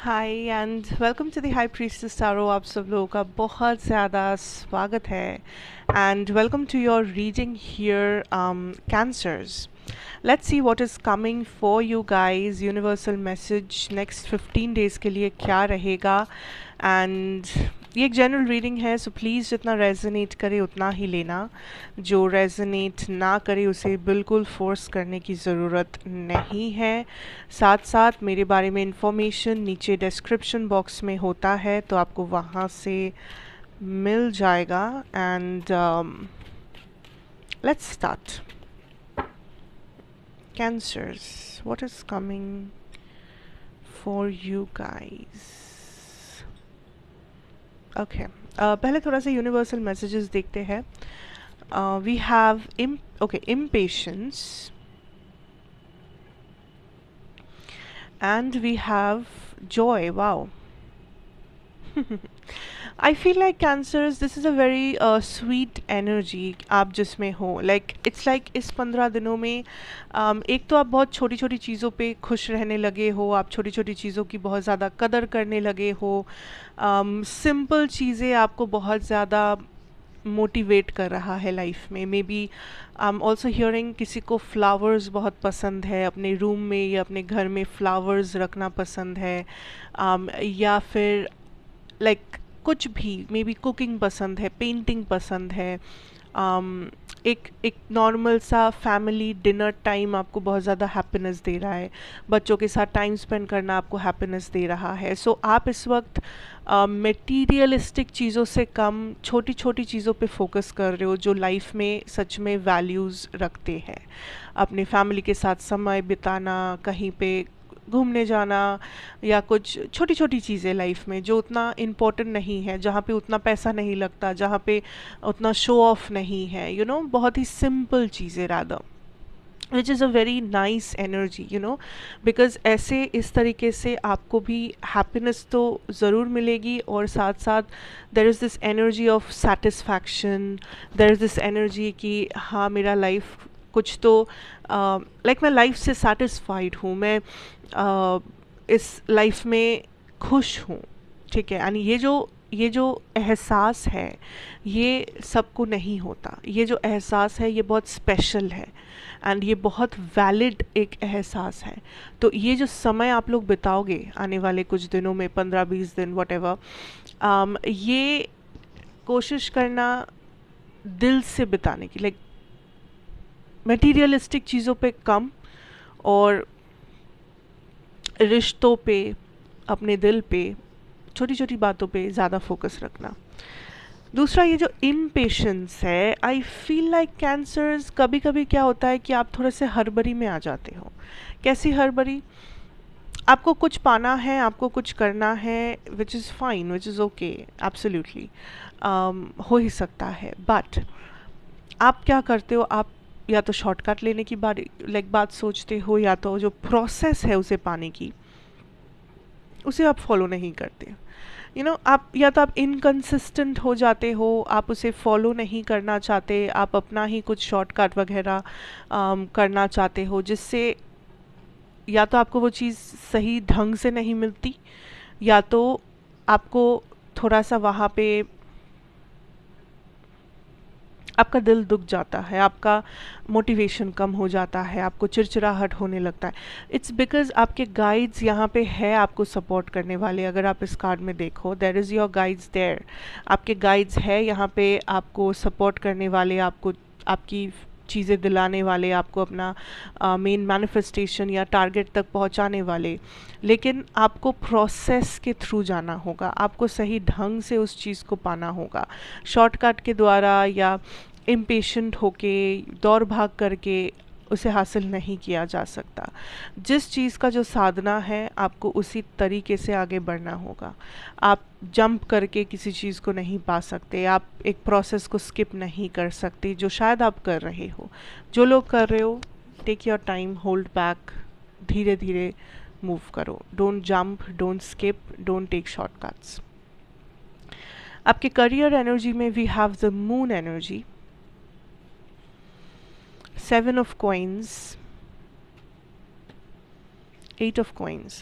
Hi and welcome to the high priestess tarot. आप सब लोगों का बहुत ज़्यादा स्वागत है and welcome to your reading here cancers. Let's see what is coming for you guys. Universal message next 15 days के लिए क्या रहेगा। एंड ये एक जनरल रीडिंग है, सो प्लीज़ जितना रेजोनेट करे उतना ही लेना। जो रेजोनेट ना करे उसे बिल्कुल फोर्स करने की ज़रूरत नहीं है। साथ साथ मेरे बारे में इंफॉर्मेशन नीचे डिस्क्रिप्शन बॉक्स में होता है, तो आपको वहाँ से मिल जाएगा। And let's start. Cancers, what is coming for you guys. Okay, पहले थोड़ा सा यूनिवर्सल मैसेजेस देखते हैं। We have impatience and we have joy. Wow. I feel like cancers, this is a very sweet energy आप जिसमें हो। It's like इस 15 दिनों में एक तो आप बहुत छोटी छोटी चीज़ों पे खुश रहने लगे हो, आप छोटी छोटी चीज़ों की बहुत ज़्यादा कदर करने लगे हो। सिंपल चीज़ें आपको बहुत ज़्यादा मोटिवेट कर रहा है लाइफ में। Maybe I am also hearing किसी को फ्लावर्स बहुत पसंद है, अपने रूम में या अपने घर में फ्लावर्स रखना पसंद है। या फिर कुछ भी, मे बी कुकिंग पसंद है, पेंटिंग पसंद है। एक नॉर्मल सा फैमिली डिनर टाइम आपको बहुत ज़्यादा हैप्पीनेस दे रहा है, बच्चों के साथ टाइम स्पेंड करना आपको हैप्पीनेस दे रहा है। सो आप इस वक्त मटेरियलिस्टिक चीज़ों से कम छोटी छोटी चीज़ों पे फोकस कर रहे हो, जो लाइफ में सच में वैल्यूज़ रखते हैं। अपने फैमिली के साथ समय बिताना, कहीं पे घूमने जाना, या कुछ छोटी छोटी चीज़ें लाइफ में जो उतना इम्पोर्टेंट नहीं है, जहाँ पे उतना पैसा नहीं लगता, जहाँ पे उतना शो ऑफ नहीं है, बहुत ही सिंपल चीज़ें rather, which is a very nice energy, because ऐसे इस तरीके से आपको भी हैप्पीनेस तो ज़रूर मिलेगी, और साथ साथ there is this energy of satisfaction, there is this energy कि हाँ मेरा लाइफ कुछ तो मैं लाइफ से सेटिस्फाइड हूँ, मैं इस लाइफ में खुश हूँ। ठीक है, यानी ये जो एहसास है ये सबको नहीं होता। ये जो एहसास है ये बहुत स्पेशल है एंड ये बहुत वैलिड एक एहसास है। तो ये जो समय आप लोग बिताओगे आने वाले कुछ दिनों में, 15-20 दिन वटेवर, ये कोशिश करना दिल से बिताने की, मटेरियलिस्टिक चीज़ों पे कम और रिश्तों पे, अपने दिल पे, छोटी छोटी बातों पे ज़्यादा फोकस रखना। दूसरा, ये जो इम्पेशेंस है, आई फील लाइक कैंसर्स, कभी कभी क्या होता है कि आप थोड़े से हड़बड़ी में आ जाते हो। कैसी हड़बड़ी? आपको कुछ पाना है, आपको कुछ करना है, which is fine, which is okay, absolutely हो ही सकता है। बट आप क्या करते हो? आप या तो शॉर्टकट लेने की बात सोचते हो, या तो जो प्रोसेस है उसे पाने की, उसे आप फॉलो नहीं करते। आप या तो आप इनकंसिस्टेंट हो जाते हो, आप उसे फॉलो नहीं करना चाहते, आप अपना ही कुछ शॉर्टकट वगैरह करना चाहते हो, जिससे या तो आपको वो चीज़ सही ढंग से नहीं मिलती, या तो आपको थोड़ा सा वहाँ पे आपका दिल दुख जाता है, आपका मोटिवेशन कम हो जाता है, आपको चिड़चिड़ाहट होने लगता है। इट्स बिकॉज आपके गाइड्स यहाँ पे है आपको सपोर्ट करने वाले। अगर आप इस कार्ड में देखो, there is your guides there. आपके गाइड्स है यहाँ पे आपको सपोर्ट करने वाले, आपको आपकी चीज़ें दिलाने वाले, आपको अपना मेन मैनिफेस्टेशन या टारगेट तक पहुँचाने वाले। लेकिन आपको प्रोसेस के थ्रू जाना होगा, आपको सही ढंग से उस चीज़ को पाना होगा। शॉर्टकट के द्वारा या इम्पेशेंट होके, दौड़ भाग करके उसे हासिल नहीं किया जा सकता। जिस चीज़ का जो साधना है, आपको उसी तरीके से आगे बढ़ना होगा। आप जंप करके किसी चीज़ को नहीं पा सकते, आप एक प्रोसेस को स्किप नहीं कर सकते, जो शायद आप कर रहे हो। जो लोग कर रहे हो, take your time, hold back, धीरे धीरे मूव करो। Don't jump, don't skip, don't take shortcuts. आपके करियर एनर्जी में we have the moon energy, 7 of coins, 8 of coins.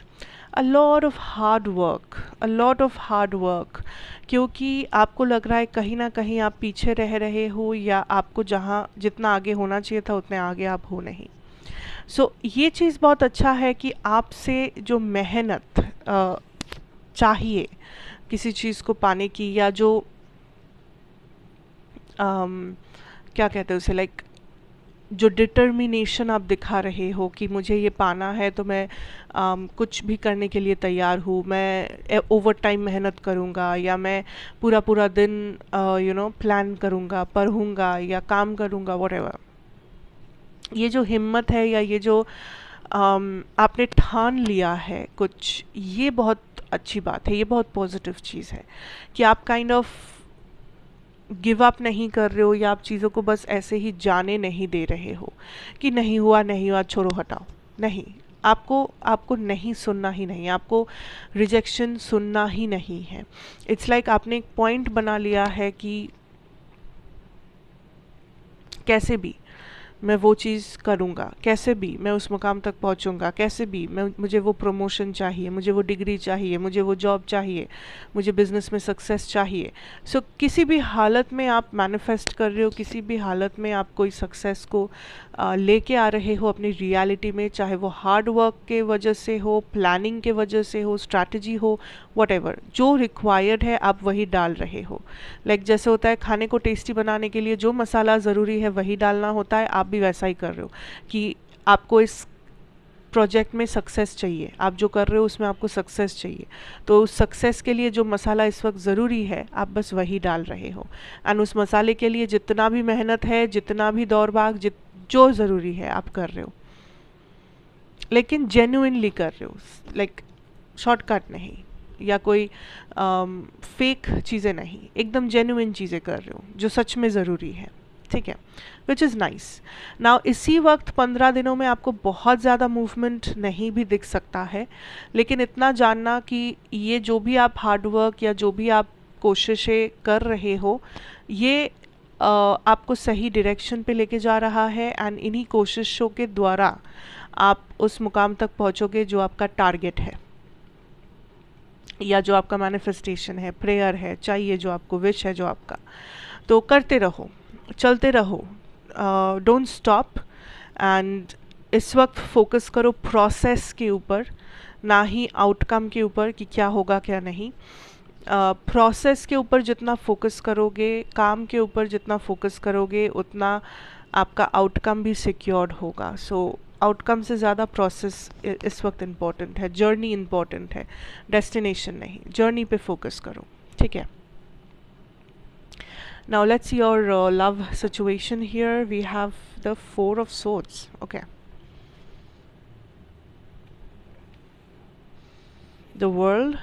A lot of hard work, a lot of hard work, क्योंकि आपको लग रहा है कहीं ना कहीं आप पीछे रह रहे हो, या आपको जहाँ जितना आगे होना चाहिए था उतने आगे आप हो नहीं। सो ये चीज़ बहुत अच्छा है कि आपसे जो मेहनत चाहिए किसी चीज़ को पाने की, या जो क्या कहते हैं उसे, लाइक जो डिटर्मिनेशन आप दिखा रहे हो कि मुझे ये पाना है, तो मैं कुछ भी करने के लिए तैयार हूँ, मैं ओवर टाइम मेहनत करूँगा, या मैं पूरा पूरा दिन प्लान करूँगा, पढ़ूँगा या काम करूँगा, व्हाटएवर। ये जो हिम्मत है, या ये जो आपने ठान लिया है कुछ, ये बहुत अच्छी बात है, ये बहुत पॉजिटिव चीज़ है कि आप काइंड ऑफ गिव अप नहीं कर रहे हो, या आप चीज़ों को बस ऐसे ही जाने नहीं दे रहे हो कि नहीं हुआ नहीं हुआ छोड़ो हटाओ। नहीं, आपको आपको नहीं सुनना ही नहीं, आपको रिजेक्शन सुनना ही नहीं है। इट्स लाइक आपने एक पॉइंट बना लिया है कि कैसे भी मैं वो चीज़ करूँगा, कैसे भी मैं उस मुकाम तक पहुँचूँगा, कैसे भी मुझे वो प्रमोशन चाहिए, मुझे वो डिग्री चाहिए, मुझे वो जॉब चाहिए, मुझे बिज़नेस में सक्सेस चाहिए। सो किसी भी हालत में आप मैनिफेस्ट कर रहे हो, किसी भी हालत में आप कोई सक्सेस को लेके आ रहे हो अपनी रियलिटी में, चाहे वो हार्ड वर्क के वजह से हो, प्लानिंग के वजह से हो, स्ट्रैटेजी हो, व्हाटएवर जो रिक्वायर्ड है आप वही डाल रहे हो। लाइक जैसे होता है खाने को टेस्टी बनाने के लिए जो मसाला ज़रूरी है वही डालना होता है, आप भी वैसा ही कर रहे हो कि आपको इस प्रोजेक्ट में सक्सेस चाहिए, आप जो कर रहे हो उसमें आपको सक्सेस चाहिए, तो उस सक्सेस के लिए जो मसाला इस वक्त ज़रूरी है आप बस वही डाल रहे हो। एंड उस मसाले के लिए जितना भी मेहनत है, जितना भी दौड़ भाग, जो ज़रूरी है आप कर रहे हो, लेकिन जेन्युइनली कर रहे हो, लाइक शॉर्टकट नहीं, या कोई फेक चीज़ें नहीं, एकदम जेन्युइन चीज़ें कर रहे हो जो सच में ज़रूरी है। ठीक है, विच इज़ नाइस। नाउ इसी वक्त 15 दिनों में आपको बहुत ज़्यादा मूवमेंट नहीं भी दिख सकता है, लेकिन इतना जानना कि ये जो भी आप हार्डवर्क या जो भी आप कोशिशें कर रहे हो, ये आपको सही डायरेक्शन पे लेके जा रहा है, एंड इन्हीं कोशिशों के द्वारा आप उस मुकाम तक पहुँचोगे जो आपका टारगेट है, या जो आपका मैनिफेस्टेशन है, प्रेयर है, चाहिए जो आपको, विश है जो आपका। तो करते रहो, चलते रहो, डोंट स्टॉप। एंड इस वक्त फोकस करो प्रोसेस के ऊपर, ना ही आउटकम के ऊपर कि क्या होगा क्या नहीं। प्रोसेस के ऊपर जितना फोकस करोगे, काम के ऊपर जितना फोकस करोगे, उतना आपका आउटकम भी सिक्योर्ड होगा। सो आउटकम से ज़्यादा प्रोसेस इस वक्त इम्पॉर्टेंट है, जर्नी इम्पॉर्टेंट है, डेस्टिनेशन नहीं। जर्नी पे फोकस करो, ठीक है। Now let's see your love situation here. We have the Four of Swords. Okay. The World.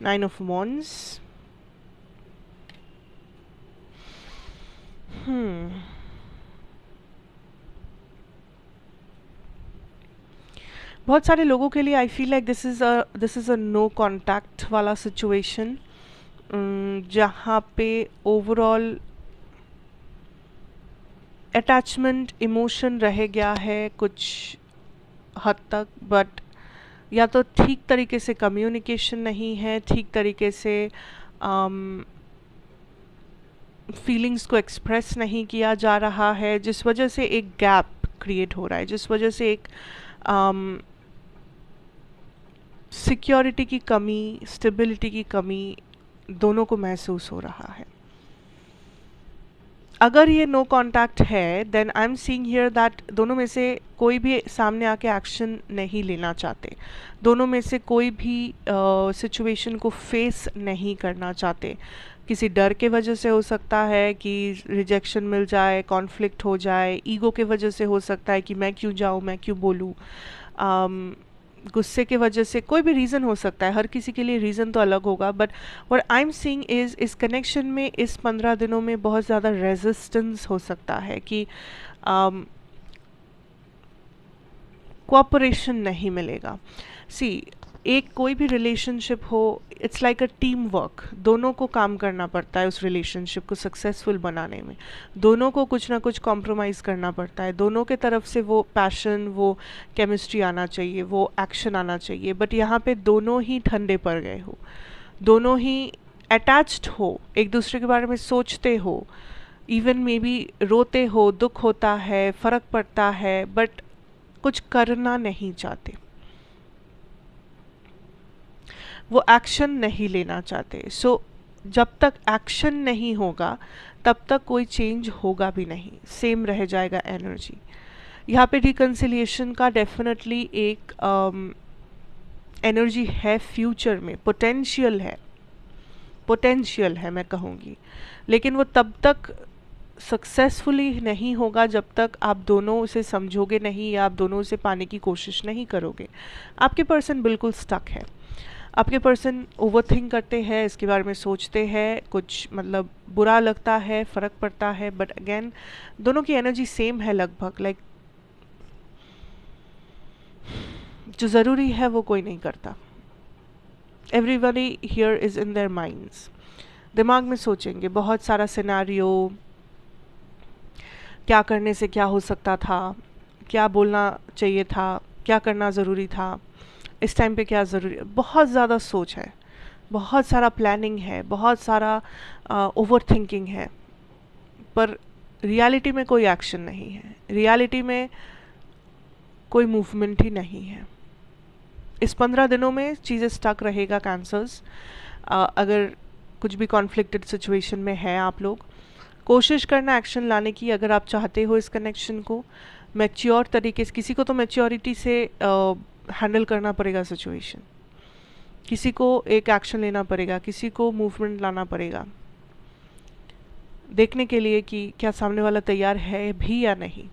Nine of Wands. बहुत सारे लोगों के लिए I feel like this is a no contact वाला सिचुएशन, जहाँ पे ओवरऑल अटैचमेंट इमोशन रह गया है कुछ हद तक, बट या तो ठीक तरीके से कम्युनिकेशन नहीं है, ठीक तरीके से फीलिंग्स को एक्सप्रेस नहीं किया जा रहा है, जिस वजह से एक गैप क्रिएट हो रहा है, जिस वजह से एक सिक्योरिटी की कमी, स्टेबिलिटी की कमी दोनों को महसूस हो रहा है। अगर ये नो कांटेक्ट है, then I am seeing here that दोनों में से कोई भी सामने आके एक्शन नहीं लेना चाहते, दोनों में से कोई भी सिचुएशन को फेस नहीं करना चाहते। किसी डर के वजह से हो सकता है कि रिजेक्शन मिल जाए, कॉन्फ्लिक्ट हो जाए, ईगो के वजह से हो सकता है कि मैं क्यों जाऊँ, मैं क्यों बोलूँ, गुस्से के वजह से, कोई भी रीज़न हो सकता है, हर किसी के लिए रीज़न तो अलग होगा। But what I am seeing is इस कनेक्शन में इस 15 दिनों में बहुत ज़्यादा रेजिस्टेंस हो सकता है कि कोऑपरेशन नहीं मिलेगा। सी, एक कोई भी रिलेशनशिप हो, it's like a team work, दोनों को काम करना पड़ता है उस रिलेशनशिप को सक्सेसफुल बनाने में, दोनों को कुछ ना कुछ कॉम्प्रोमाइज़ करना पड़ता है, दोनों के तरफ से वो पैशन, वो केमिस्ट्री आना चाहिए, वो एक्शन आना चाहिए। बट यहाँ पे दोनों ही ठंडे पड़ गए हो, दोनों ही अटैच्ड हो, एक दूसरे के बारे में सोचते हो, इवन मे बी रोते हो, दुख होता है, फ़र्क पड़ता है, बट कुछ करना नहीं चाहते, वो एक्शन नहीं लेना चाहते। सो जब तक एक्शन नहीं होगा तब तक कोई चेंज होगा भी नहीं, सेम रह जाएगा एनर्जी। यहाँ पे रिकन्सिलिएशन का डेफिनेटली एक एनर्जी है, फ्यूचर में पोटेंशियल है मैं कहूँगी, लेकिन वो तब तक सक्सेसफुली नहीं होगा जब तक आप दोनों उसे समझोगे नहीं या आप दोनों उसे पाने की कोशिश नहीं करोगे। आपके पर्सन बिल्कुल स्टक है, आपके पर्सन ओवरथिंक करते हैं, इसके बारे में सोचते हैं, कुछ मतलब बुरा लगता है, फ़र्क पड़ता है, बट अगेन दोनों की एनर्जी सेम है लगभग, लाइक जो ज़रूरी है वो कोई नहीं करता। Everybody here is in their minds, दिमाग में सोचेंगे बहुत सारा सिनेरियो, क्या करने से क्या हो सकता था, क्या बोलना चाहिए था, क्या करना ज़रूरी था, इस टाइम पे क्या ज़रूरी, बहुत ज़्यादा सोच है, बहुत सारा प्लानिंग है, बहुत सारा ओवर थिंकिंग है, पर रियलिटी में कोई एक्शन नहीं है, रियलिटी में कोई मूवमेंट ही नहीं है। इस 15 दिनों में चीज़ें स्टक रहेगा कैंसर्स। अगर कुछ भी कॉन्फ्लिक्टेड सिचुएशन में है आप लोग, कोशिश करना एक्शन लाने की, अगर आप चाहते हो इस कनेक्शन को मैच्योर तरीके से। किसी को तो मैच्योरिटी से हैंडल करना पड़ेगा सिचुएशन, किसी को एक एक्शन लेना पड़ेगा, किसी को मूवमेंट लाना पड़ेगा, देखने के लिए कि क्या सामने वाला तैयार है भी या नहीं।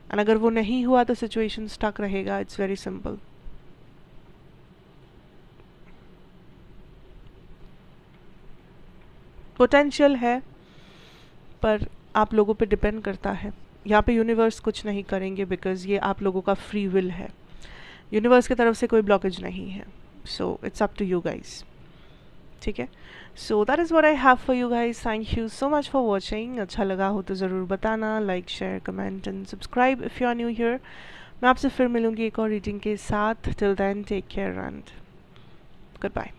एंड अगर वो नहीं हुआ तो सिचुएशन स्टक रहेगा। It's very simple. पोटेंशियल है पर आप लोगों पे डिपेंड करता है। यहाँ पे यूनिवर्स कुछ नहीं करेंगे बिकॉज ये आप लोगों का फ्री विल है, यूनिवर्स की तरफ से कोई ब्लॉकेज नहीं है। So it's up to you guys, ठीक है। So that is what I have for you guys. Thank you so much for watching. अच्छा लगा हो तो ज़रूर बताना, like share comment and subscribe if you are new here. मैं आपसे फिर मिलूँगी एक और रीडिंग के साथ। Till then take care and good bye.